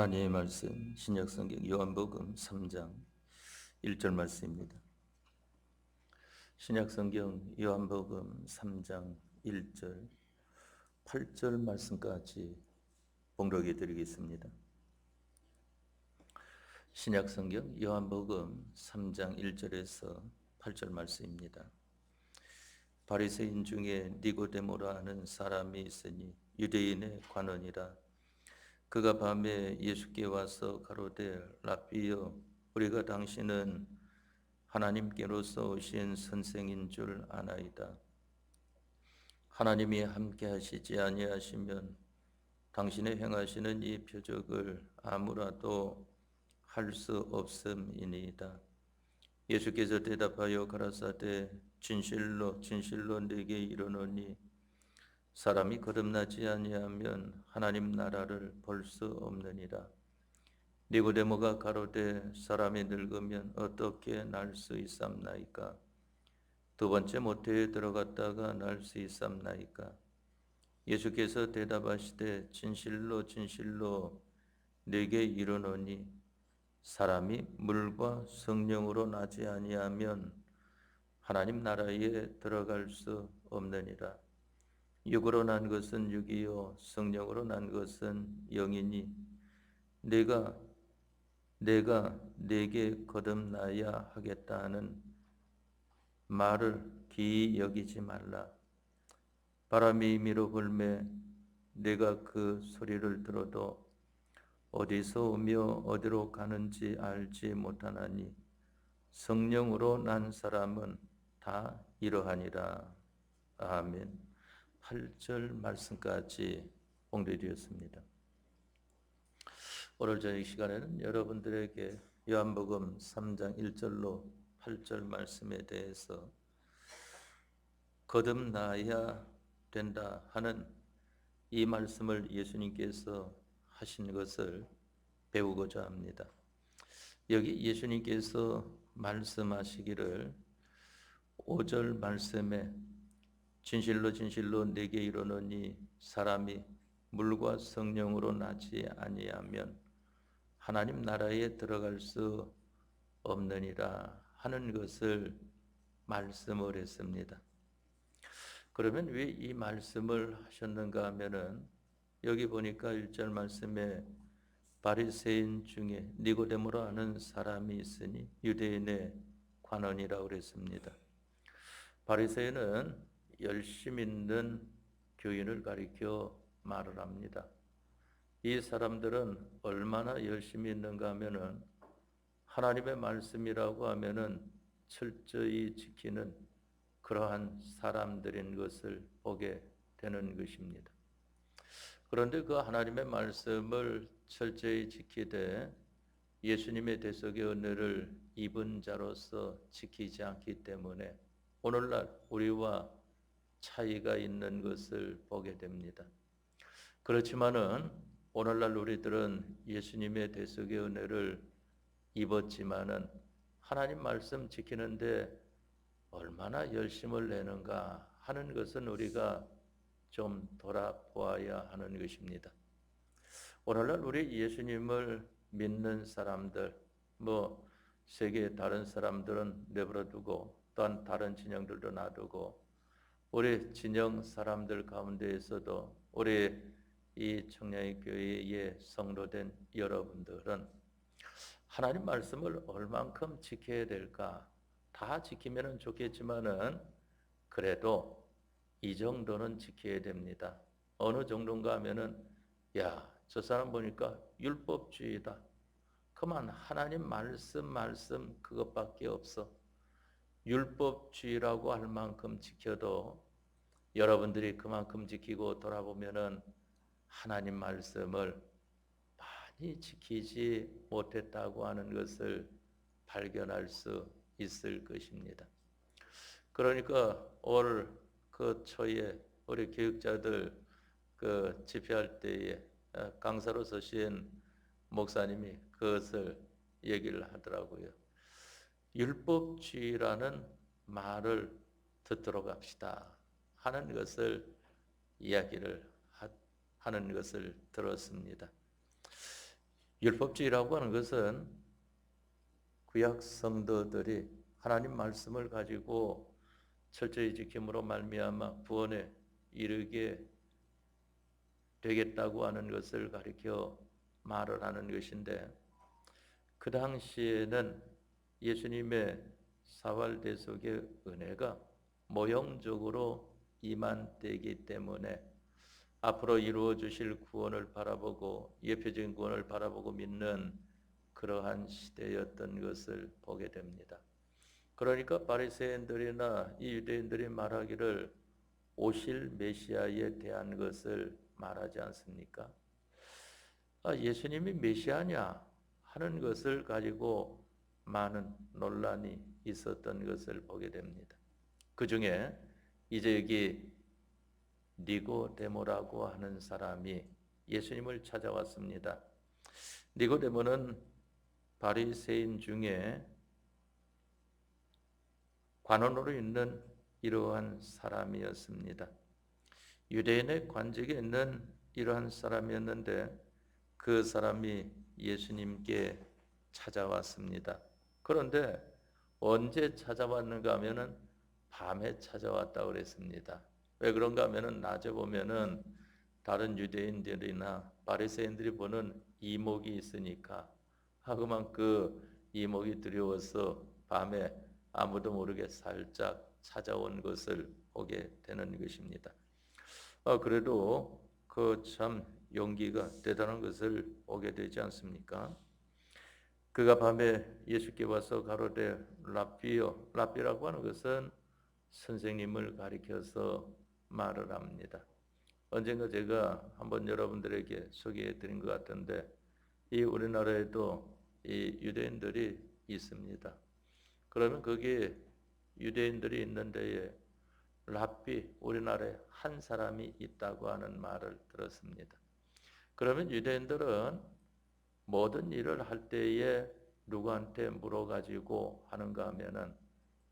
하나님의 말씀 신약성경 요한복음 3장 1절 말씀입니다. 신약성경 요한복음 3장 1절 8절 말씀까지 봉독해 드리겠습니다. 신약성경 요한복음 3장 1절에서 8절 말씀입니다. 바리새인 중에 니고데모라 하는 사람이 있으니 유대인의 관원이라. 그가 밤에 예수께 와서 가로되 라삐여, 우리가 당신은 하나님께로서 오신 선생인 줄 아나이다. 하나님이 함께 하시지 아니하시면 당신의 행하시는 이 표적을 아무라도 할 수 없음이니이다. 예수께서 대답하여 가라사대 진실로 진실로 네게 이르노니 사람이 거듭나지 아니하면 하나님 나라를 볼 수 없느니라. 니고데모가 가로되 사람이 늙으면 어떻게 날 수 있삼나이까? 두 번째 모태에 들어갔다가 날 수 있삼나이까? 예수께서 대답하시되 진실로 진실로 네게 이르노니 사람이 물과 성령으로 나지 아니하면 하나님 나라에 들어갈 수 없느니라. 육으로 난 것은 육이요 성령으로 난 것은 영이니 내가 네게 거듭나야 하겠다 하는 말을 기이 여기지 말라. 바람이 임의로 불매 내가 그 소리를 들어도 어디서 오며 어디로 가는지 알지 못하나니 성령으로 난 사람은 다 이러하니라. 아멘. 8절 말씀까지 봉독되었습니다. 오늘 저녁 시간에는 여러분들에게 요한복음 3장 1절로 8절 말씀에 대해서 거듭나야 된다 하는 이 말씀을 예수님께서 하신 것을 배우고자 합니다. 여기 예수님께서 말씀하시기를 5절 말씀에 진실로 진실로 네게 이르노니 사람이 물과 성령으로 나지 아니하면 하나님 나라에 들어갈 수 없느니라 하는 것을 말씀을 했습니다. 그러면 왜 이 말씀을 하셨는가 하면은 여기 보니까 1절 말씀에 바리새인 중에 니고데모라 하는 사람이 있으니 유대인의 관원이라고 그랬습니다. 바리새인은 열심 있는 교인을 가리켜 말을 합니다. 이 사람들은 얼마나 열심히 있는가 하면은 하나님의 말씀이라고 하면은 철저히 지키는 그러한 사람들인 것을 보게 되는 것입니다. 그런데 그 하나님의 말씀을 철저히 지키되 예수님의 대속의 은혜를 입은 자로서 지키지 않기 때문에 오늘날 우리와 차이가 있는 것을 보게 됩니다. 그렇지만은 오늘날 우리들은 예수님의 대속의 은혜를 입었지만은 하나님 말씀 지키는데 얼마나 열심을 내는가 하는 것은 우리가 좀 돌아보아야 하는 것입니다. 오늘날 우리 예수님을 믿는 사람들, 세계 다른 사람들은 내버려 두고 또한 다른 진영들도 놔두고 우리 진영 사람들 가운데에서도 우리 이 청량리 교회의 성도된 여러분들은 하나님 말씀을 얼만큼 지켜야 될까? 다 지키면 좋겠지만은 그래도 이 정도는 지켜야 됩니다. 어느 정도인가 하면은 저 사람 보니까 율법주의다. 그만 하나님 말씀 그것밖에 없어. 율법주의라고 할 만큼 지켜도 여러분들이 그만큼 지키고 돌아보면은 하나님 말씀을 많이 지키지 못했다고 하는 것을 발견할 수 있을 것입니다. 그러니까 올 그 초에 우리 교육자들 그 집회할 때에 강사로 서신 목사님이 그것을 얘기를 하더라고요. 율법주의라는 말을 듣도록 합시다 하는 것을 이야기를 하는 것을 들었습니다. 율법주의라고 하는 것은 구약 성도들이 하나님 말씀을 가지고 철저히 지킴으로 말미암아 구원에 이르게 되겠다고 하는 것을 가리켜 말을 하는 것인데, 그 당시에는 예수님의 사활대속의 은혜가 모형적으로 임한 때이기 때문에 앞으로 이루어 주실 구원을 바라보고 예표적인 구원을 바라보고 믿는 그러한 시대였던 것을 보게 됩니다. 그러니까 바리새인들이나 이 유대인들이 말하기를 오실 메시아에 대한 것을 말하지 않습니까? 예수님이 메시아냐 하는 것을 가지고 많은 논란이 있었던 것을 보게 됩니다. 그 중에 이제 여기 니고데모라고 하는 사람이 예수님을 찾아왔습니다. 니고데모는 바리새인 중에 관원으로 있는 이러한 사람이었습니다. 유대인의 관직에 있는 이러한 사람이었는데 그 사람이 예수님께 찾아왔습니다. 그런데 언제 찾아왔는가 하면은 밤에 찾아왔다고 그랬습니다. 왜 그런가 하면은 낮에 보면은 다른 유대인들이나 바리새인들이 보는 이목이 있으니까 하고만 그 이목이 두려워서 밤에 아무도 모르게 살짝 찾아온 것을 보게 되는 것입니다. 그래도 그 참 용기가 대단한 것을 보게 되지 않습니까? 그가 밤에 예수께 와서 가로되 랍비여, 랍비라고 하는 것은 선생님을 가리켜서 말을 합니다. 언젠가 제가 한번 여러분들에게 소개해 드린 것 같은데 이 우리나라에도 이 유대인들이 있습니다. 그러면 거기에 유대인들이 있는 데에 랍비, 우리나라에 한 사람이 있다고 하는 말을 들었습니다. 그러면 유대인들은 모든 일을 할 때에 누구한테 물어가지고 하는가 하면은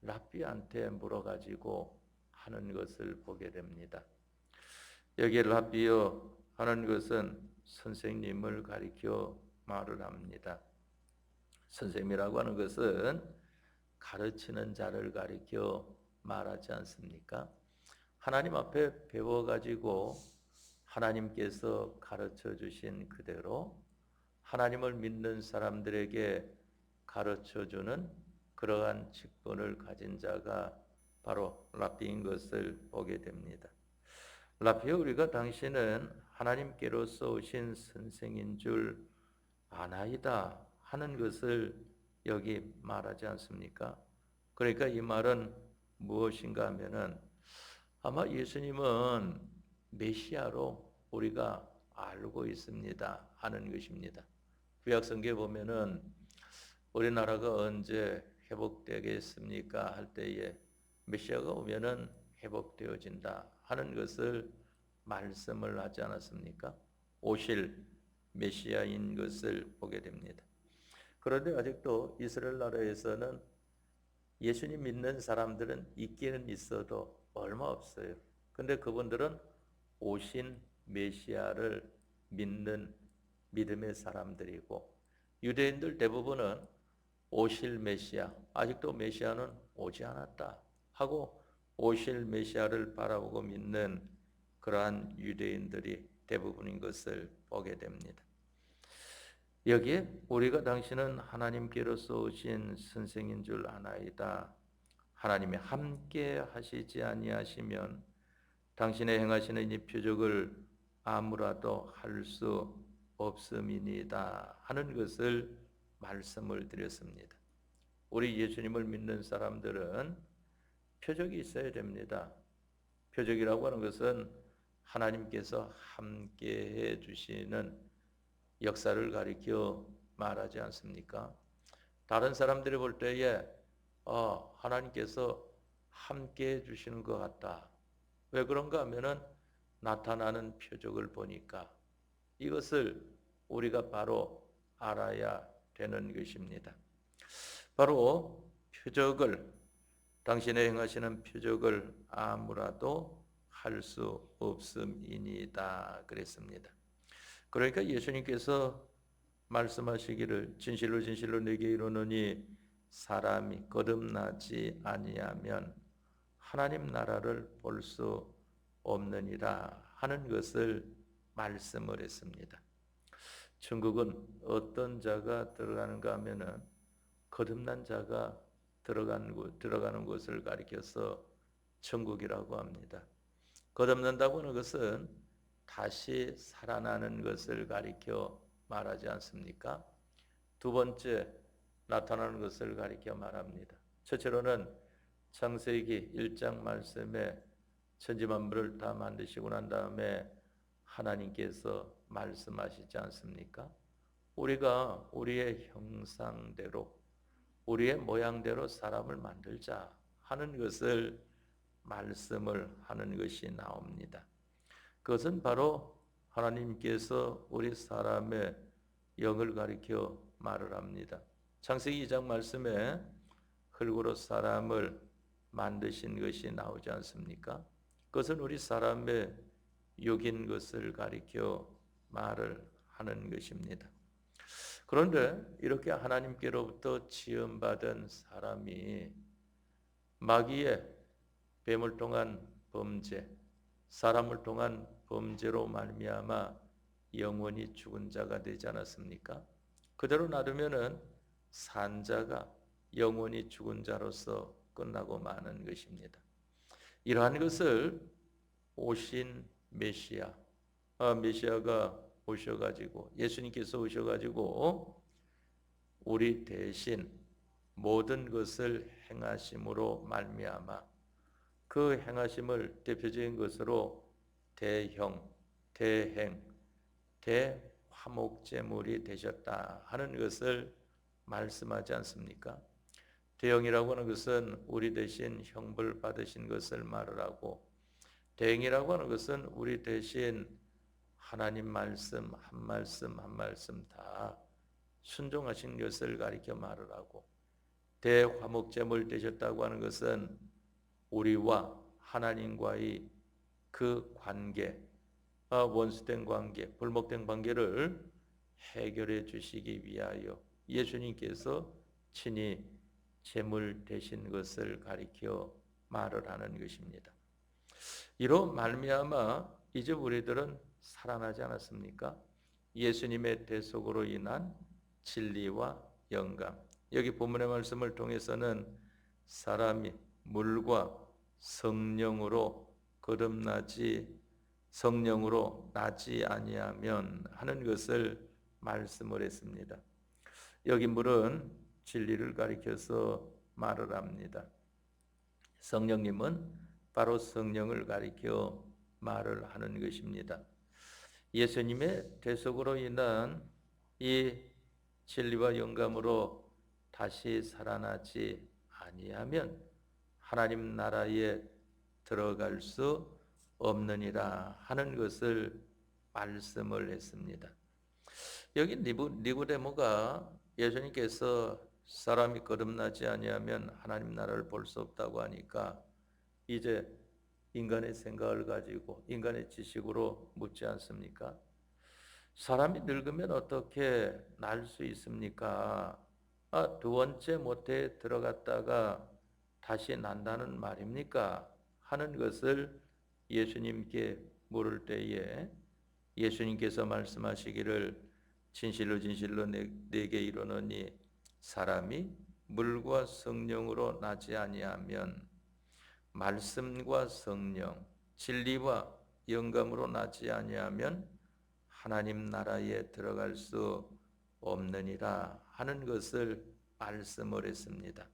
랍비한테 물어가지고 하는 것을 보게 됩니다. 여기 랍비여 하는 것은 선생님을 가리켜 말을 합니다. 선생님이라고 하는 것은 가르치는 자를 가리켜 말하지 않습니까? 하나님 앞에 배워가지고 하나님께서 가르쳐 주신 그대로 하나님을 믿는 사람들에게 가르쳐 주는 그러한 직분을 가진 자가 바로 랍비인 것을 보게 됩니다. 랍비여, 우리가 당신은 하나님께로서 오신 선생인 줄 아나이다 하는 것을 여기 말하지 않습니까? 그러니까 이 말은 무엇인가 하면은 아마 예수님은 메시아로 우리가 알고 있습니다 하는 것입니다. 구약 성경에 보면은 우리나라가 언제 회복되겠습니까 할 때에 메시아가 오면은 회복되어진다 하는 것을 말씀을 하지 않았습니까? 오실 메시아인 것을 보게 됩니다. 그런데 아직도 이스라엘 나라에서는 예수님 믿는 사람들은 있기는 있어도 얼마 없어요. 근데 그분들은 오신 메시아를 믿는 믿음의 사람들이고, 유대인들 대부분은 오실 메시아, 아직도 메시아는 오지 않았다 하고 오실 메시아를 바라보고 믿는 그러한 유대인들이 대부분인 것을 보게 됩니다. 여기에 우리가 당신은 하나님께로서 오신 선생인 줄 아나이다. 하나님이 함께 하시지 아니하시면 당신의 행하시는 이 표적을 아무라도 할 수 없음이니다 하는 것을 말씀을 드렸습니다. 우리 예수님을 믿는 사람들은 표적이 있어야 됩니다. 표적이라고 하는 것은 하나님께서 함께 해 주시는 역사를 가리켜 말하지 않습니까? 다른 사람들이 볼 때에 하나님께서 함께 해 주시는 것 같다. 왜 그런가 하면은 나타나는 표적을 보니까 이것을 우리가 바로 알아야 되는 것입니다. 바로 표적을, 당신의 행하시는 표적을 아무라도 할 수 없음이니다 그랬습니다. 그러니까 예수님께서 말씀하시기를 진실로 진실로 내게 이르노니 사람이 거듭나지 아니하면 하나님 나라를 볼 수 없느니라 하는 것을 말씀을 했습니다. 천국은 어떤 자가 들어가는가 하면은 거듭난 자가 들어가는 곳을 가리켜서 천국이라고 합니다. 거듭난다고 하는 것은 다시 살아나는 것을 가리켜 말하지 않습니까? 두 번째, 나타나는 것을 가리켜 말합니다. 첫째로는 창세기 1장 말씀에 천지만물을 다 만드시고 난 다음에 하나님께서 말씀하시지 않습니까? 우리가 우리의 형상대로 우리의 모양대로 사람을 만들자 하는 것을 말씀을 하는 것이 나옵니다. 그것은 바로 하나님께서 우리 사람의 영을 가리켜 말을 합니다. 창세기 2장 말씀에 흙으로 사람을 만드신 것이 나오지 않습니까? 그것은 우리 사람의 육인 것을 가리켜 말을 하는 것입니다. 그런데 이렇게 하나님께로부터 지음받은 사람이 마귀의 뱀을 통한 범죄, 사람을 통한 범죄로 말미암아 영원히 죽은 자가 되지 않았습니까? 그대로 놔두면은 산자가 영원히 죽은 자로서 끝나고 마는 것입니다. 이러한 것을 오신 메시아가 오셔가지고 예수님께서 오셔가지고 우리 대신 모든 것을 행하심으로 말미암아 그 행하심을 대표적인 것으로 대형, 대행, 대화목제물이 되셨다 하는 것을 말씀하지 않습니까? 대형이라고 하는 것은 우리 대신 형벌 받으신 것을 말을 하고 대행이라고 하는 것은 우리 대신 하나님 말씀 한 말씀 한 말씀 다 순종하신 것을 가리켜 말을 하고 대화목제물 되셨다고 하는 것은 우리와 하나님과의 그 관계, 원수된 관계, 불목된 관계를 해결해 주시기 위하여 예수님께서 친히 제물 되신 것을 가리켜 말을 하는 것입니다. 이로 말미암아 이제 우리들은 살아나지 않았습니까? 예수님의 대속으로 인한 진리와 영감. 여기 본문의 말씀을 통해서는 사람이 물과 성령으로 성령으로 나지 아니하면 하는 것을 말씀을 했습니다. 여기 물은 진리를 가리켜서 말을 합니다. 성령님은 바로 성령을 가리켜 말을 하는 것입니다. 예수님의 대속으로 인한 이 진리와 영감으로 다시 살아나지 아니하면 하나님 나라에 들어갈 수 없느니라 하는 것을 말씀을 했습니다. 여기 니고데모가 예수님께서 사람이 거듭나지 아니하면 하나님 나라를 볼 수 없다고 하니까 이제 인간의 생각을 가지고 인간의 지식으로 묻지 않습니까? 사람이 늙으면 어떻게 날 수 있습니까? 두 번째 모태에 들어갔다가 다시 난다는 말입니까? 하는 것을 예수님께 물을 때에 예수님께서 말씀하시기를 진실로 진실로 내게 이르노니 사람이 물과 성령으로 나지 아니하면 말씀과 성령, 진리와 영감으로 나지 아니하면 하나님 나라에 들어갈 수 없느니라 하는 것을 말씀을 했습니다.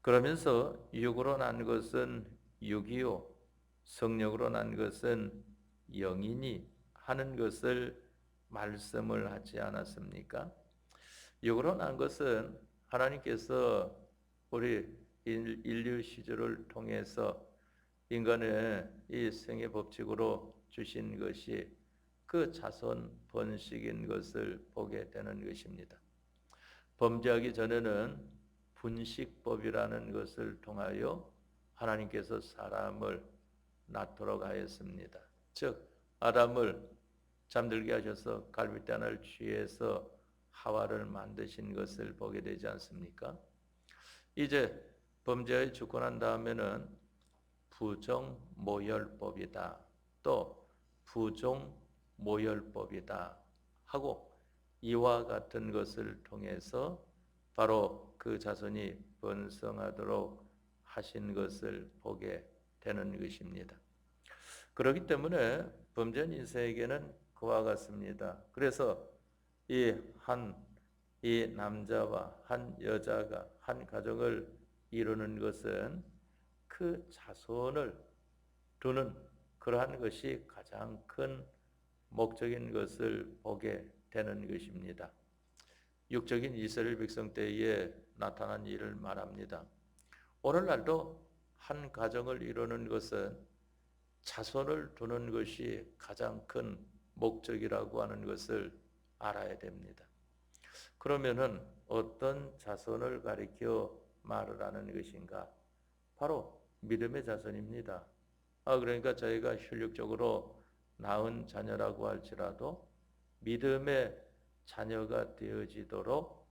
그러면서 육으로 난 것은 육이요 성령으로 난 것은 영이니 하는 것을 말씀을 하지 않았습니까? 육으로 난 것은 하나님께서 우리 인류 시절을 통해서 인간의 이 생의 법칙으로 주신 것이 그 자손 번식인 것을 보게 되는 것입니다. 범죄하기 전에는 분식법이라는 것을 통하여 하나님께서 사람을 낳도록 하였습니다. 즉 아담을 잠들게 하셔서 갈빗대 하나를 취해서 하와를 만드신 것을 보게 되지 않습니까? 이제 범죄에 죽고 난 다음에는 부정모혈법이다. 또 부종모혈법이다. 하고 이와 같은 것을 통해서 바로 그 자손이 번성하도록 하신 것을 보게 되는 것입니다. 그렇기 때문에 범죄한 인생에게는 그와 같습니다. 그래서 이 남자와 한 여자가 한 가정을 이루는 것은 그 자손을 두는 그러한 것이 가장 큰 목적인 것을 보게 되는 것입니다. 육적인 이스라엘 백성 때에 나타난 일을 말합니다. 오늘날도 한 가정을 이루는 것은 자손을 두는 것이 가장 큰 목적이라고 하는 것을 알아야 됩니다. 그러면은 어떤 자손을 가리켜 말을 하는 것인가? 바로 믿음의 자손입니다. 그러니까 저희가 혈육적으로 낳은 자녀라고 할지라도 믿음의 자녀가 되어지도록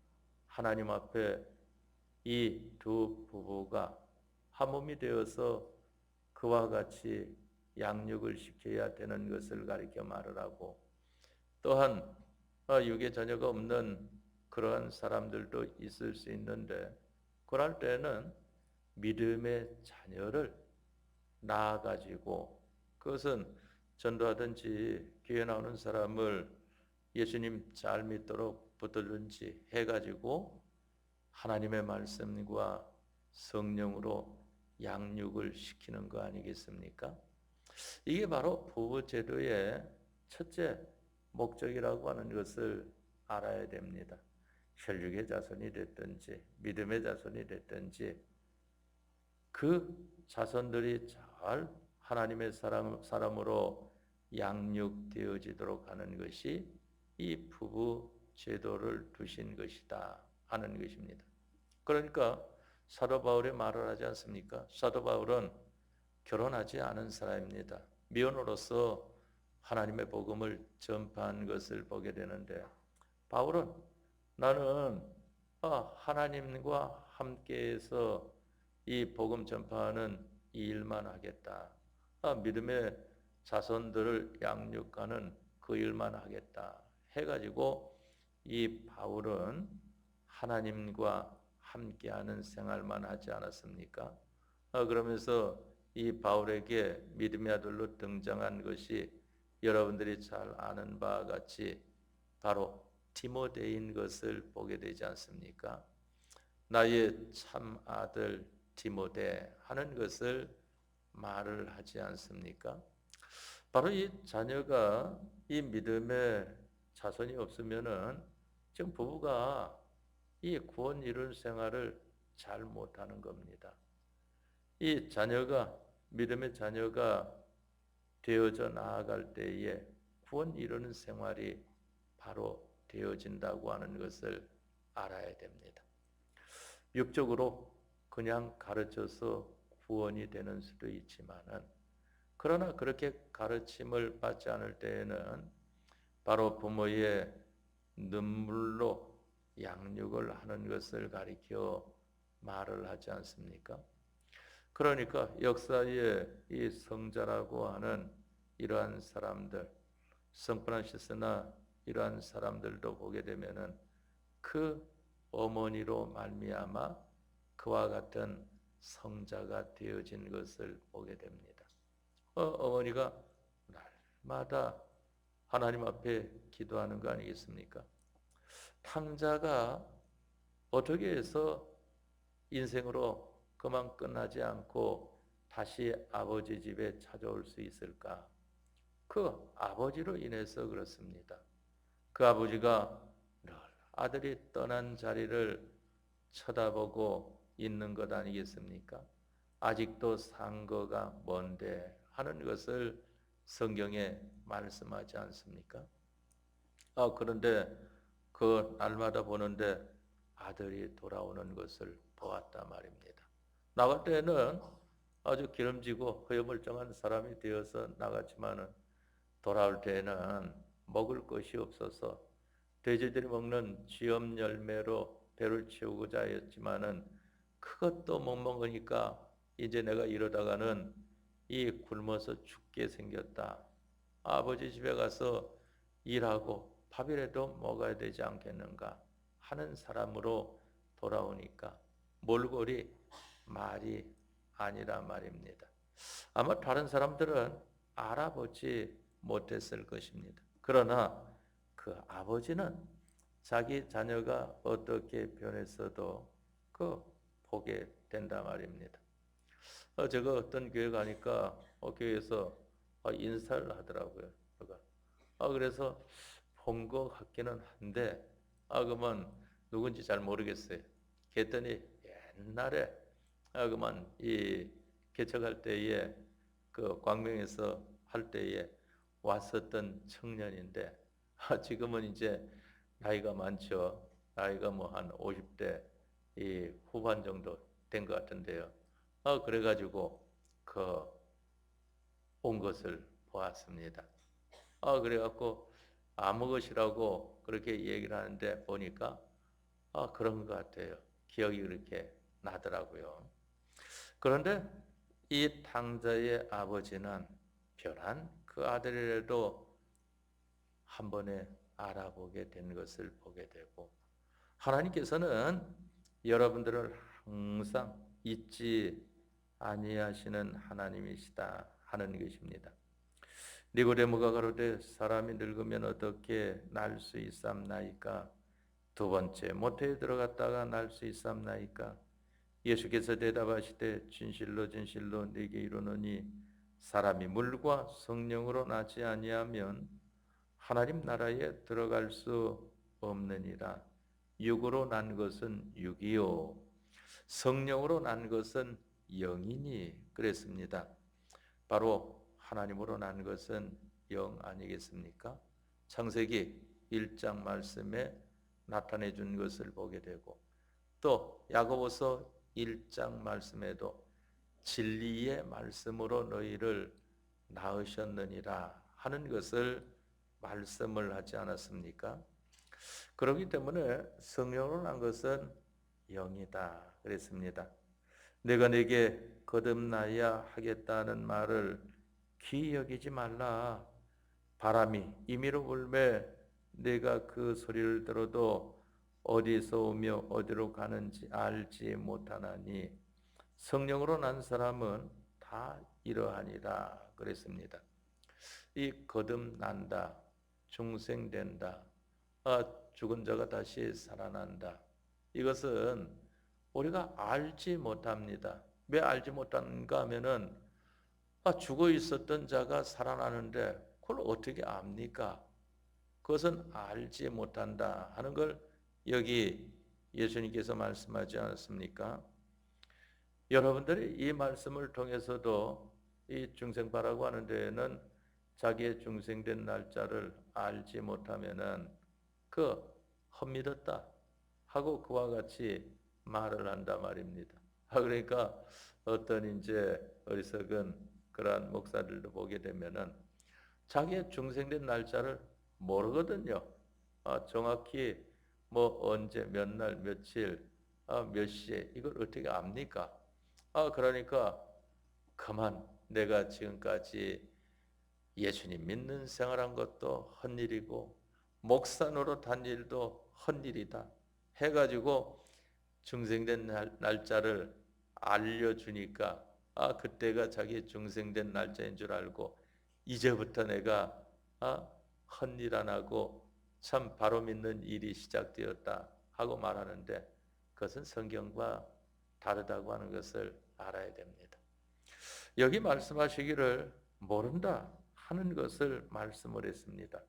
하나님 앞에 이 두 부부가 한 몸이 되어서 그와 같이 양육을 시켜야 되는 것을 가리켜 말을 하고, 또한 육의 자녀가 없는 그러한 사람들도 있을 수 있는데, 그럴 때는 믿음의 자녀를 낳아가지고, 그것은 전도하든지 교회 나오는 사람을 예수님 잘 믿도록 붙들든지 해가지고 하나님의 말씀과 성령으로 양육을 시키는 거 아니겠습니까? 이게 바로 부부 제도의 첫째 목적이라고 하는 것을 알아야 됩니다. 혈육의 자손이 됐든지 믿음의 자손이 됐든지 그 자손들이 잘 하나님의 사람으로 양육되어지도록 하는 것이 이 부부 제도를 두신 것이다 하는 것입니다. 그러니까 사도 바울이 말을 하지 않습니까? 사도 바울은 결혼하지 않은 사람입니다. 미혼으로서 하나님의 복음을 전파한 것을 보게 되는데, 바울은 나는 하나님과 함께해서 이 복음 전파하는 이 일만 하겠다. 믿음의 자손들을 양육하는 그 일만 하겠다 해가지고 이 바울은 하나님과 함께하는 생활만 하지 않았습니까? 그러면서 이 바울에게 믿음의 아들로 등장한 것이 여러분들이 잘 아는 바와 같이 바로 디모데인 것을 보게 되지 않습니까? 나의 참 아들 디모데 하는 것을 말을 하지 않습니까? 바로 이 자녀가 이 믿음의 자손이 없으면은 지금 부부가 이 구원 이룬 생활을 잘 못하는 겁니다. 이 자녀가 믿음의 자녀가 되어져 나아갈 때에 구원 이루는 생활이 바로 되어진다고 하는 것을 알아야 됩니다. 육적으로 그냥 가르쳐서 구원이 되는 수도 있지만은, 그러나 그렇게 가르침을 받지 않을 때에는 바로 부모의 눈물로 양육을 하는 것을 가리켜 말을 하지 않습니까? 그러니까 역사의 이 성자라고 하는 이러한 사람들, 성프란시스나 이러한 사람들도 보게 되면은 그 어머니로 말미암아 그와 같은 성자가 되어진 것을 보게 됩니다. 어머니가 날마다 하나님 앞에 기도하는 거 아니겠습니까? 탕자가 어떻게 해서 인생으로 그만 끝나지 않고 다시 아버지 집에 찾아올 수 있을까? 그 아버지로 인해서 그렇습니다. 그 아버지가 늘 아들이 떠난 자리를 쳐다보고 있는 것 아니겠습니까? 아직도 상거가 먼데 하는 것을 성경에 말씀하지 않습니까? 그런데 그 날마다 보는데 아들이 돌아오는 것을 보았다 말입니다. 나갈 때는 아주 기름지고 허여멀쩡한 사람이 되어서 나갔지만은 돌아올 때는 먹을 것이 없어서 돼지들이 먹는 쥐엄 열매로 배를 채우고자 하였지만은 그것도 못 먹으니까 이제 내가 이러다가는 이 굶어서 죽게 생겼다. 아버지 집에 가서 일하고 밥이라도 먹어야 되지 않겠는가 하는 사람으로 돌아오니까 몰골이 말이 아니라 말입니다. 아마 다른 사람들은 알아보지 못했을 것입니다. 그러나 그 아버지는 자기 자녀가 어떻게 변했어도 그 보게 된다 말입니다. 제가 어떤 교회 가니까 교회에서 인사를 하더라고요. 그래서 본 것 같기는 한데 그만 누군지 잘 모르겠어요. 그랬더니 옛날에 그만 이 개척할 때에 그 광명에서 할 때에 왔었던 청년인데 지금은 이제 나이가 많죠. 나이가 뭐 한 50대 이 후반 정도 된 것 같은데요. 그래가지고 그 온 것을 보았습니다. 그래갖고 아무 것이라고 그렇게 얘기를 하는데 보니까 그런 것 같아요. 기억이 그렇게 나더라고요. 그런데 이 탕자의 아버지는 변한 그 아들이라도 한 번에 알아보게 된 것을 보게 되고 하나님께서는 여러분들을 항상 잊지 아니하시는 하나님이시다 하는 것입니다. 니고데모가 가로되 사람이 늙으면 어떻게 날 수 있삼나이까? 두 번째 모태에 들어갔다가 날 수 있삼나이까? 예수께서 대답하시되 진실로 진실로 네게 이르노니 사람이 물과 성령으로 나지 아니하면 하나님 나라에 들어갈 수 없느니라. 육으로 난 것은 육이요 성령으로 난 것은 영이니 그랬습니다. 바로 하나님으로 난 것은 영 아니겠습니까? 창세기 1장 말씀에 나타내 준 것을 보게 되고 또 야고보서 1장 말씀에도 진리의 말씀으로 너희를 낳으셨느니라 하는 것을 말씀을 하지 않았습니까? 그렇기 때문에 성령으로 난 것은 영이다 그랬습니다. 내가 네게 거듭나야 하겠다는 말을 귀히 여기지 말라. 바람이 임의로 불매 내가 그 소리를 들어도 어디서 오며 어디로 가는지 알지 못하나니 성령으로 난 사람은 다 이러하니라 그랬습니다. 이 거듭난다, 중생된다, 죽은 자가 다시 살아난다. 이것은 우리가 알지 못합니다. 왜 알지 못하는가 하면은 죽어 있었던 자가 살아나는데 그걸 어떻게 압니까? 그것은 알지 못한다 하는 걸 여기 예수님께서 말씀하지 않았습니까? 여러분들이 이 말씀을 통해서도 이 중생파라고 하는 데에는 자기의 중생된 날짜를 알지 못하면은 그 헛믿었다 하고 그와 같이 말을 한다 말입니다. 그러니까 어떤 이제 어리석은 그러한 목사들도 보게 되면은 자기의 중생된 날짜를 모르거든요. 정확히 뭐 언제 몇 날 며칠 몇 시에 이걸 어떻게 압니까? 그러니까 그만 내가 지금까지 예수님 믿는 생활한 것도 헛일이고 목사 노릇한 일도 헛일이다 해가지고 중생된 날짜를 알려주니까 그때가 자기 중생된 날짜인 줄 알고 이제부터 내가 헛일 안 하고 참 바로 믿는 일이 시작되었다 하고 말하는데 그것은 성경과 다르다고 하는 것을 알아야 됩니다. 여기 말씀하시기를 모른다 하는 것을 말씀을 했습니다.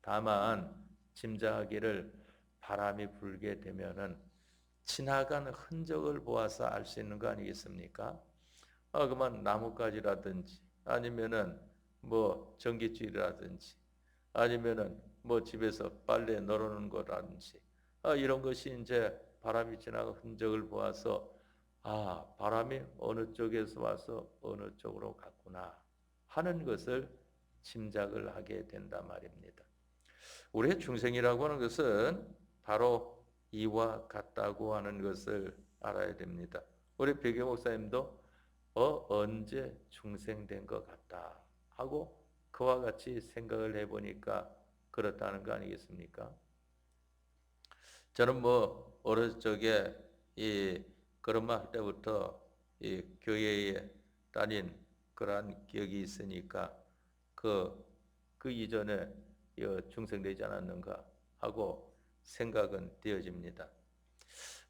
다만 짐작하기를 바람이 불게 되면은 지나간 흔적을 보아서 알 수 있는 거 아니겠습니까? 그만 나뭇가지라든지 아니면은 뭐 전기줄이라든지 아니면은 뭐 집에서 빨래 널어놓은 거라든지 이런 것이 이제 바람이 지나간 흔적을 보아서 바람이 어느 쪽에서 와서 어느 쪽으로 갔구나 하는 것을 짐작을 하게 된단 말입니다. 우리의 중생이라고 하는 것은 바로 이와 같다고 하는 것을 알아야 됩니다. 우리 백여 목사님도 언제 중생된 것 같다 하고 그와 같이 생각을 해보니까 그렇다는 거 아니겠습니까? 저는 뭐 어렸을 적에 이 걸음마 때부터 이 교회에 다닌 그러한 기억이 있으니까 그, 그 이전에 중생되지 않았는가 하고 생각은 되어집니다.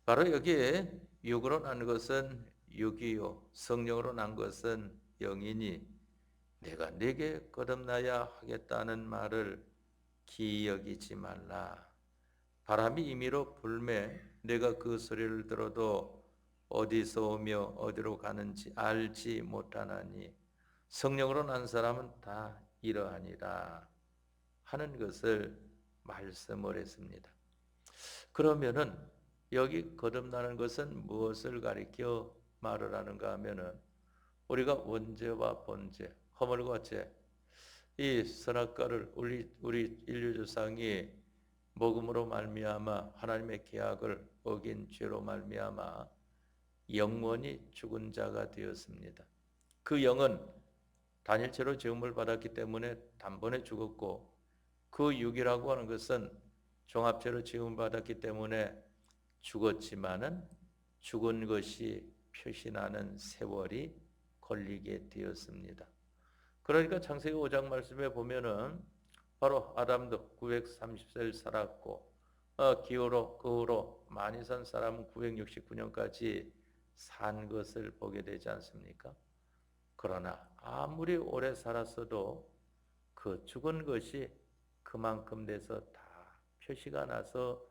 바로 여기에 육으로 난 것은 육이요 성령으로 난 것은 영이니 내가 네게 거듭나야 하겠다는 말을 기억이지 말라. 바람이 임의로 불매 내가 그 소리를 들어도 어디서 오며 어디로 가는지 알지 못하나니 성령으로 난 사람은 다 이러하니라 하는 것을 말씀을 했습니다. 그러면은 여기 거듭나는 것은 무엇을 가리켜 말을 하는가 하면은 우리가 원죄와 본죄, 허물과 죄, 이 선악과를 우리 인류 조상이 먹음으로 말미암아 하나님의 계약을 어긴 죄로 말미암아 영원히 죽은 자가 되었습니다. 그 영은 단일체로 죄음을 받았기 때문에 단번에 죽었고 그 육이라고 하는 것은 종합체로 죄음을 받았기 때문에 죽었지만은 죽은 것이 표시나는 세월이 걸리게 되었습니다. 그러니까 창세기 5장 말씀에 보면은 바로 아담도 930세를 살았고 기후로 그 후로 많이 산 사람은 969년까지 산 것을 보게 되지 않습니까? 그러나 아무리 오래 살았어도 그 죽은 것이 그만큼 돼서 다 표시가 나서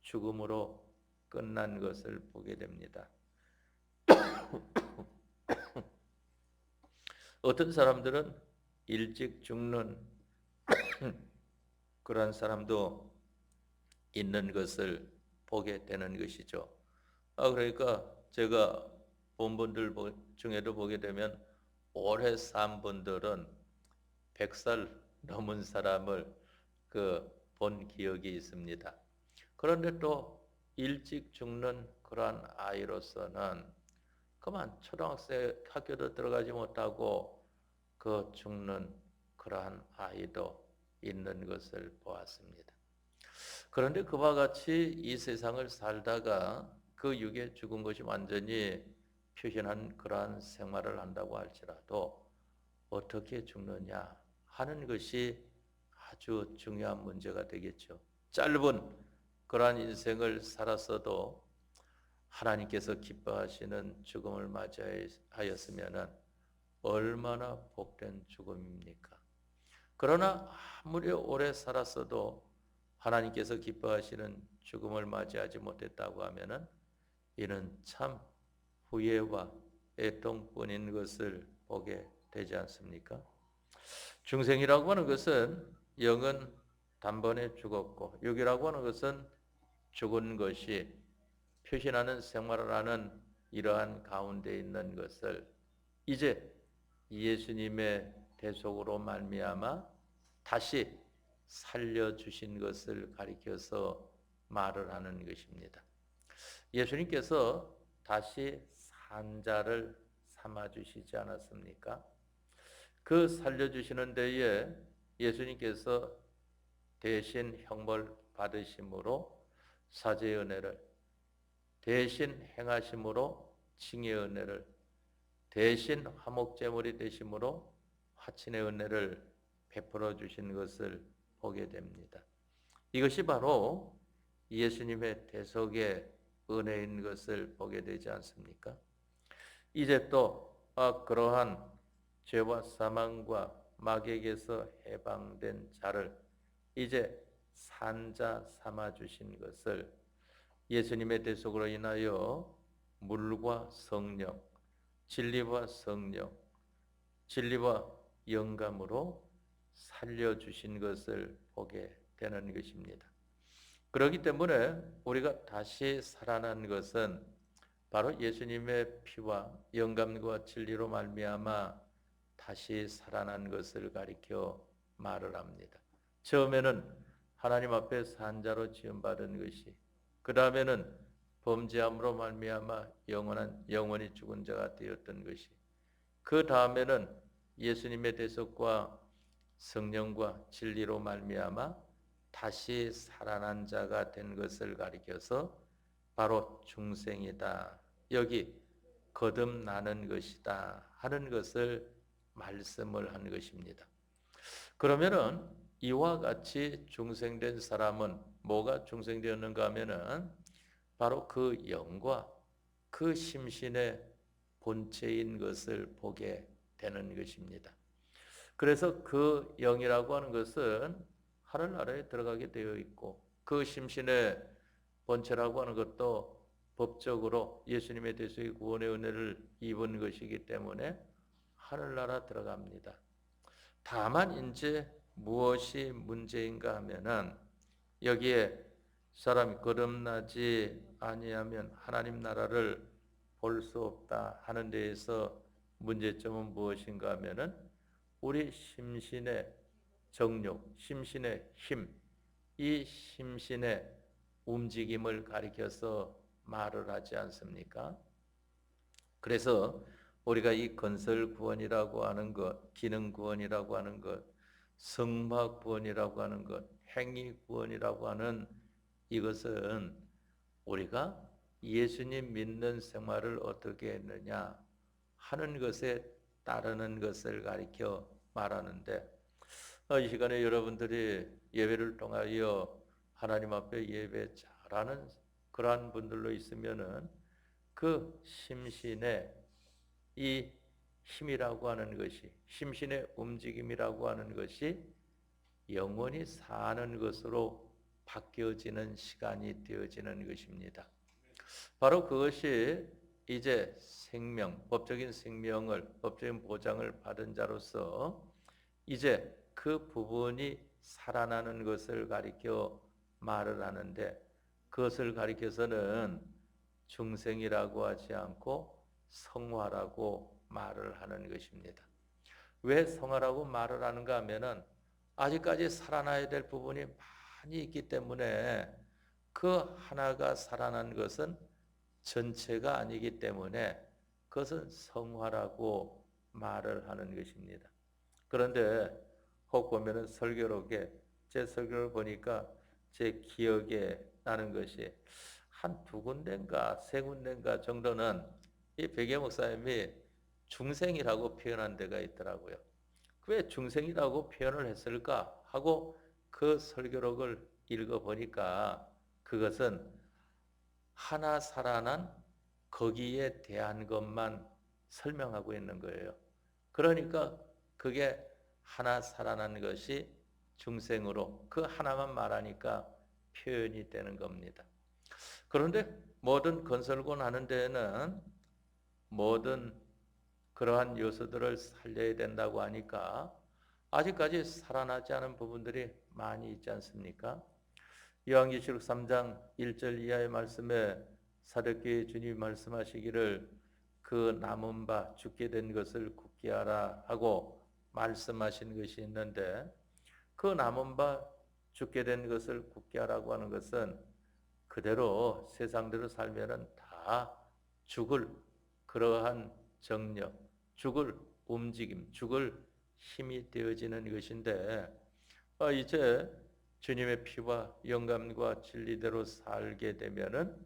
죽음으로 끝난 것을 보게 됩니다. 어떤 사람들은 일찍 죽는 그런 사람도 있는 것을 보게 되는 것이죠. 그러니까 제가 본 분들 중에도 보게 되면 오래 산 분들은 100살 넘은 사람을 본 기억이 있습니다. 그런데 또 일찍 죽는 그러한 아이로서는 그만 초등학생 학교도 들어가지 못하고 죽는 그러한 아이도 있는 것을 보았습니다. 그런데 그와 같이 이 세상을 살다가 그 육에 죽은 것이 완전히 표현한 그러한 생활을 한다고 할지라도 어떻게 죽느냐 하는 것이 아주 중요한 문제가 되겠죠. 짧은 그러한 인생을 살았어도 하나님께서 기뻐하시는 죽음을 맞이하였으면 얼마나 복된 죽음입니까? 그러나 아무리 오래 살았어도 하나님께서 기뻐하시는 죽음을 맞이하지 못했다고 하면은 이는 참 후회와 애통뿐인 것을 보게 되지 않습니까? 중생이라고 하는 것은 영은 단번에 죽었고 육이라고 하는 것은 죽은 것이 표시나는 생활을 하는 이러한 가운데 있는 것을 이제 예수님의 대속으로 말미암아 다시 살려주신 것을 가리켜서 말을 하는 것입니다. 예수님께서 다시 산자를 삼아주시지 않았습니까? 그 살려주시는 데에 예수님께서 대신 형벌 받으심으로 사죄의 은혜를, 대신 행하심으로 칭의 은혜를, 대신 화목제물이 되심으로 화친의 은혜를 베풀어 주신 것을 보게 됩니다. 이것이 바로 예수님의 대속의 은혜인 것을 보게 되지 않습니까? 이제 또 그러한 죄와 사망과 마귀에게서 해방된 자를 이제 산자 삼아 주신 것을 예수님의 대속으로 인하여 물과 성령, 진리와 성령, 진리와 영감으로 살려주신 것을 보게 되는 것입니다. 그렇기 때문에 우리가 다시 살아난 것은 바로 예수님의 피와 영감과 진리로 말미암아 다시 살아난 것을 가리켜 말을 합니다. 처음에는 하나님 앞에 산자로 지음받은 것이, 그 다음에는 범죄함으로 말미암아 영원히 죽은 자가 되었던 것이, 그 다음에는 예수님의 대속과 성령과 진리로 말미암아 다시 살아난 자가 된 것을 가리켜서 바로 중생이다, 여기 거듭나는 것이다 하는 것을 말씀을 한 것입니다. 그러면은 이와 같이 중생된 사람은 뭐가 중생되었는가 하면은 바로 그 영과 그 심신의 본체인 것을 보게 되는 것입니다. 그래서 그 영이라고 하는 것은 하늘나라에 들어가게 되어 있고, 그 심신의 본체라고 하는 것도 법적으로 예수님의 대속의 구원의 은혜를 입은 것이기 때문에 하늘나라 들어갑니다. 다만 이제 무엇이 문제인가 하면은 여기에 사람이 거듭나지 아니하면 하나님 나라를 볼 수 없다 하는 데에서 문제점은 무엇인가 하면은 우리 심신의 정욕, 심신의 힘, 이 심신의 움직임을 가리켜서 말을 하지 않습니까? 그래서 우리가 이 건설 구원이라고 하는 것, 기능 구원이라고 하는 것, 성막 구원이라고 하는 것, 행위 구원이라고 하는 이것은 우리가 예수님 믿는 생활을 어떻게 했느냐 하는 것에 따르는 것을 가리켜 말하는데, 이 시간에 여러분들이 예배를 통하여 하나님 앞에 예배 잘하는 그러한 분들로 있으면은 그 심신의 이 힘이라고 하는 것이, 심신의 움직임이라고 하는 것이 영원히 사는 것으로 바뀌어지는 시간이 되어지는 것입니다. 바로 그것이 이제 생명, 법적인 생명을, 법적인 보장을 받은 자로서 이제 그 부분이 살아나는 것을 가리켜 말을 하는데, 그것을 가리켜서는 중생이라고 하지 않고 성화라고 말을 하는 것입니다. 왜 성화라고 말을 하는가 하면은 아직까지 살아나야 될 부분이 많이 있기 때문에 그 하나가 살아난 것은 전체가 아니기 때문에 그것은 성화라고 말을 하는 것입니다. 그런데 혹 보면은 설교록에, 제 설교를 보니까 제 기억에 나는 것이 한 두 군데인가 세 군데인가 정도는 이 백예 목사님이 중생이라고 표현한 데가 있더라고요. 왜 중생이라고 표현을 했을까 하고 그 설교록을 읽어보니까 그것은 하나 살아난 거기에 대한 것만 설명하고 있는 거예요. 그러니까 그게 하나 살아난 것이 중생으로 그 하나만 말하니까 표현이 되는 겁니다. 그런데 모든 건설군 하는 데에는 모든 그러한 요소들을 살려야 된다고 하니까 아직까지 살아나지 않은 부분들이 많이 있지 않습니까? 요한계시록 3장 1절 이하의 말씀에 사도교회 주님이 말씀하시기를 그 남은 바 죽게 된 것을 굳게 하라 하고 말씀하신 것이 있는데, 그 남은 바 죽게 된 것을 굳게 하라고 하는 것은 그대로 세상대로 살면은 다 죽을 그러한 정력, 죽을 움직임, 죽을 힘이 되어지는 것인데, 이제 주님의 피와 영감과 진리대로 살게 되면은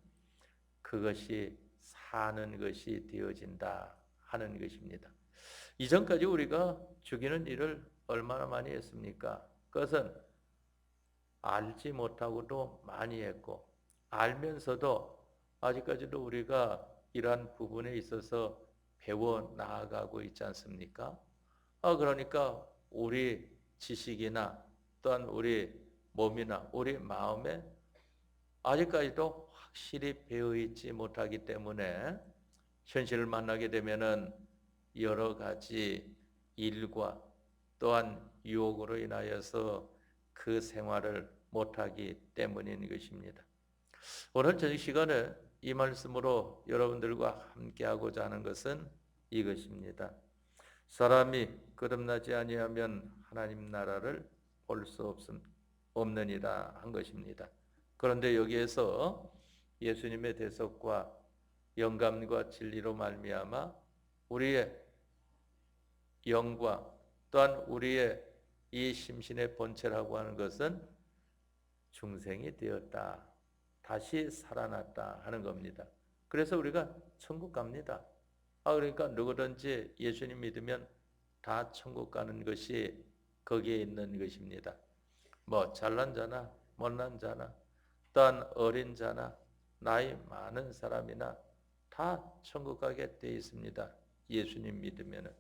그것이 사는 것이 되어진다 하는 것입니다. 이전까지 우리가 죽이는 일을 얼마나 많이 했습니까? 그것은 알지 못하고도 많이 했고, 알면서도 아직까지도 우리가 이러한 부분에 있어서 배워 나아가고 있지 않습니까? 그러니까 우리 지식이나 또한 우리 몸이나 우리 마음에 아직까지도 확실히 배어 있지 못하기 때문에 현실을 만나게 되면은 여러 가지 일과 또한 유혹으로 인하여서 그 생활을 못하기 때문인 것입니다. 오늘 저녁 시간에 이 말씀으로 여러분들과 함께하고자 하는 것은 이것입니다. 사람이 거듭나지 아니하면 하나님 나라를 볼 수 없음. 없느니라 한 것입니다. 그런데 여기에서 예수님의 대속과 영감과 진리로 말미암아 우리의 영과 또한 우리의 이 심신의 본체라고 하는 것은 중생이 되었다. 다시 살아났다 하는 겁니다. 그래서 우리가 천국 갑니다. 그러니까 누구든지 예수님 믿으면 다 천국 가는 것이 거기에 있는 것입니다. 뭐 잘난 자나 못난 자나 또한 어린 자나 나이 많은 사람이나 다 천국 가게 돼 있습니다. 예수님 믿으면은.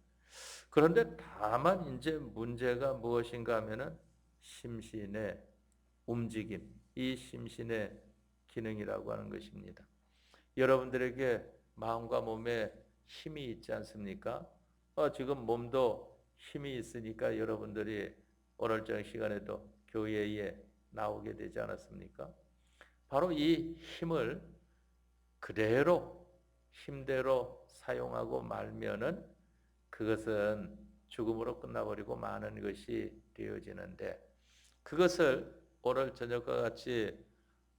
그런데 다만 이제 문제가 무엇인가 하면은 심신의 움직임, 이 심신의 기능이라고 하는 것입니다. 여러분들에게 마음과 몸에 힘이 있지 않습니까? 지금 몸도 힘이 있으니까 여러분들이 오늘 저녁 시간에도 교회에 나오게 되지 않았습니까? 바로 이 힘을 그대로 힘대로 사용하고 말면은 그것은 죽음으로 끝나버리고 마는 것이 되어지는데, 그것을 오늘 저녁과 같이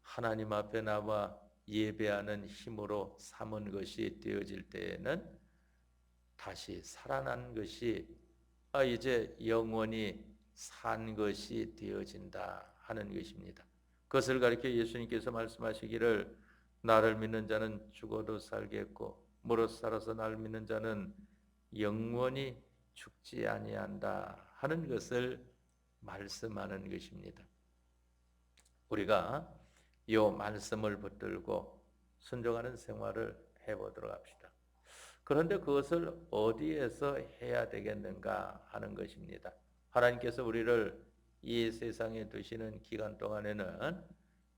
하나님 앞에 나와 예배하는 힘으로 삼은 것이 되어질 때에는 다시 살아난 것이 이제 영원히 산 것이 되어진다 하는 것입니다. 그것을 가리켜 예수님께서 말씀하시기를 나를 믿는 자는 죽어도 살겠고 무릇 살아서 나를 믿는 자는 영원히 죽지 아니한다 하는 것을 말씀하는 것입니다. 우리가 이 말씀을 붙들고 순종하는 생활을 해보도록 합시다. 그런데 그것을 어디에서 해야 되겠는가 하는 것입니다. 하나님께서 우리를 이 세상에 두시는 기간 동안에는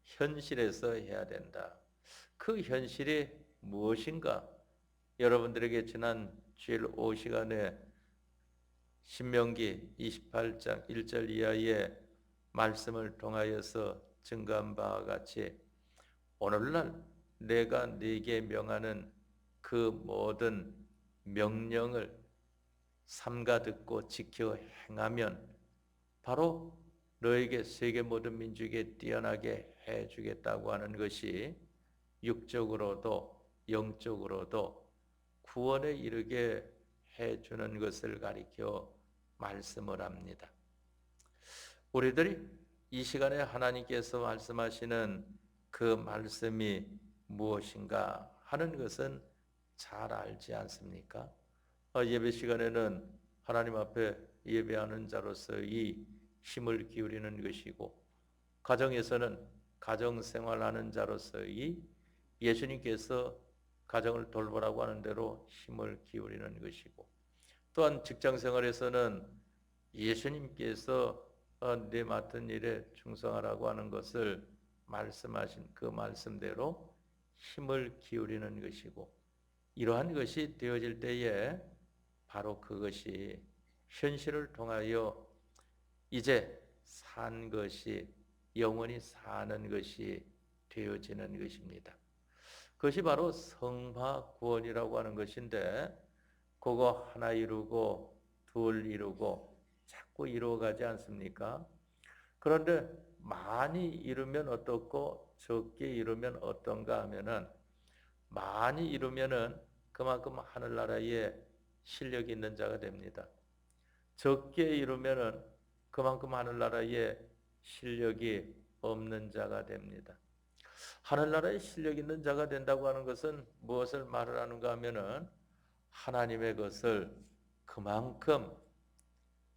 현실에서 해야 된다. 그 현실이 무엇인가? 여러분들에게 지난 주일 오후 시간에 신명기 28장 1절 이하의 말씀을 통하여서 증거한 바와 같이 오늘날 내가 네게 명하는 그 모든 명령을 삼가 듣고 지켜 행하면 바로 너에게 세계 모든 민족에 뛰어나게 해주겠다고 하는 것이 육적으로도 영적으로도 구원에 이르게 해주는 것을 가리켜 말씀을 합니다. 우리들이 이 시간에 하나님께서 말씀하시는 그 말씀이 무엇인가 하는 것은 잘 알지 않습니까? 예배 시간에는 하나님 앞에 예배하는 자로서의 힘을 기울이는 것이고, 가정에서는 가정생활하는 자로서의 예수님께서 가정을 돌보라고 하는 대로 힘을 기울이는 것이고, 또한 직장생활에서는 예수님께서 내 맡은 일에 충성하라고 하는 것을 말씀하신 그 말씀대로 힘을 기울이는 것이고, 이러한 것이 되어질 때에 바로 그것이 현실을 통하여 이제 산 것이 영원히 사는 것이 되어지는 것입니다. 그것이 바로 성화 구원이라고 하는 것인데, 그거 하나 이루고 둘 이루고 자꾸 이루어가지 않습니까? 그런데 많이 이루면 어떻고 적게 이루면 어떤가 하면은, 많이 이루면은 그만큼 하늘나라에 실력이 있는 자가 됩니다. 적게 이루면은 그만큼 하늘나라에 실력이 없는 자가 됩니다. 하늘나라에 실력 있는 자가 된다고 하는 것은 무엇을 말을 하는가 하면은 하나님의 것을 그만큼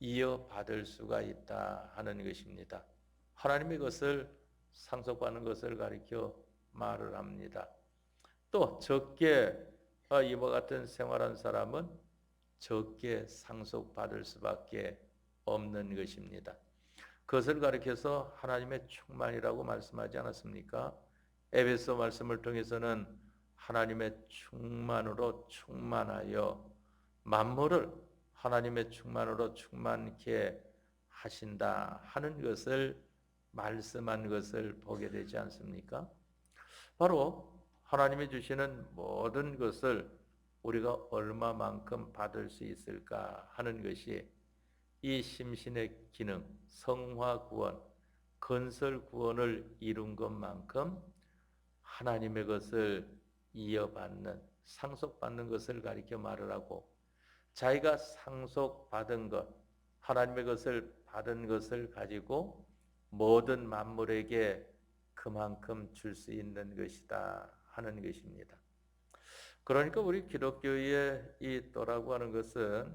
이어받을 수가 있다 하는 것입니다. 하나님의 것을 상속받는 것을 가리켜 말을 합니다. 또 적게 이와 같은 생활한 사람은 적게 상속받을 수밖에 없는 것입니다. 그것을 가리켜서 하나님의 충만이라고 말씀하지 않았습니까? 에베소 말씀을 통해서는 하나님의 충만으로 충만하여 만물을 하나님의 충만으로 충만케 하신다 하는 것을 말씀한 것을 보게 되지 않습니까? 바로 하나님이 주시는 모든 것을 우리가 얼마만큼 받을 수 있을까 하는 것이 이 심신의 기능, 성화 구원, 건설 구원을 이룬 것만큼 하나님의 것을 이어받는, 상속받는 것을 가리켜 말을 하고, 자기가 상속받은 것, 하나님의 것을 받은 것을 가지고 모든 만물에게 그만큼 줄 수 있는 것이다 하는 것입니다. 그러니까 우리 기독교의 이 도라고 하는 것은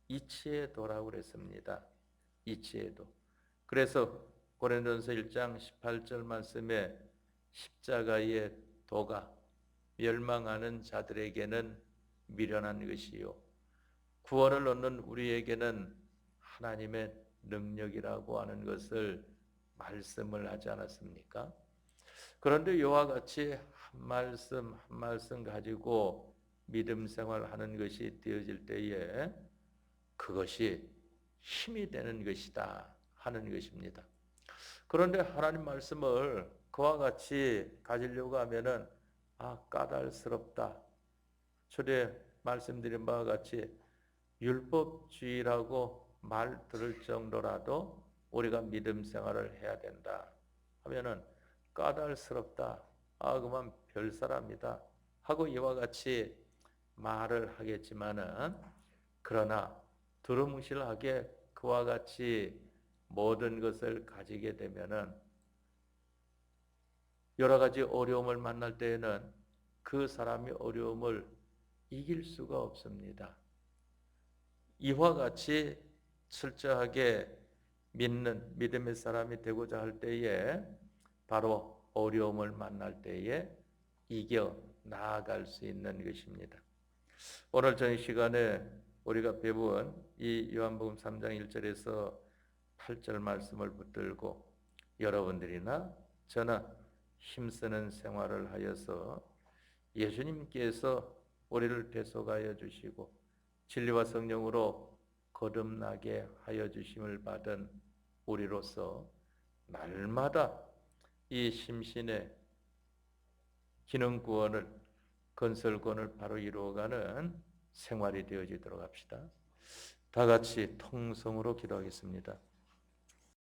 이치의 도라고 그랬습니다. 이치의 도. 그래서 고린도전서 1장 18절 말씀에 십자가의 도가 멸망하는 자들에게는 미련한 것이요 구원을 얻는 우리에게는 하나님의 능력이라고 하는 것을 말씀을 하지 않았습니까? 그런데 이와 같이 한 말씀 한 말씀 가지고 믿음 생활하는 것이 되어질 때에 그것이 힘이 되는 것이다 하는 것입니다. 그런데 하나님 말씀을 그와 같이 가지려고 하면은 까닭스럽다. 초대 말씀드린 바와 같이 율법주의라고 말 들을 정도라도 우리가 믿음 생활을 해야 된다 하면은 까닭스럽다. 그만 별 사람이다 하고 이와 같이 말을 하겠지만은 그러나 두루뭉실하게 그와 같이 모든 것을 가지게 되면은 여러 가지 어려움을 만날 때에는 그 사람이 어려움을 이길 수가 없습니다. 이와 같이 철저하게 믿는 믿음의 사람이 되고자 할 때에 바로 어려움을 만날 때에 이겨 나아갈 수 있는 것입니다. 오늘 저녁 시간에 우리가 배운 이 요한복음 3장 1절에서 8절 말씀을 붙들고 여러분들이나 저나 힘쓰는 생활을 하여서 예수님께서 우리를 대속하여 주시고 진리와 성령으로 거듭나게 하여 주심을 받은 우리로서 날마다 이 심신의 기능 구원을 건설권을 바로 이루어가는 생활이 되어지도록 합시다. 다 같이 통성으로 기도하겠습니다.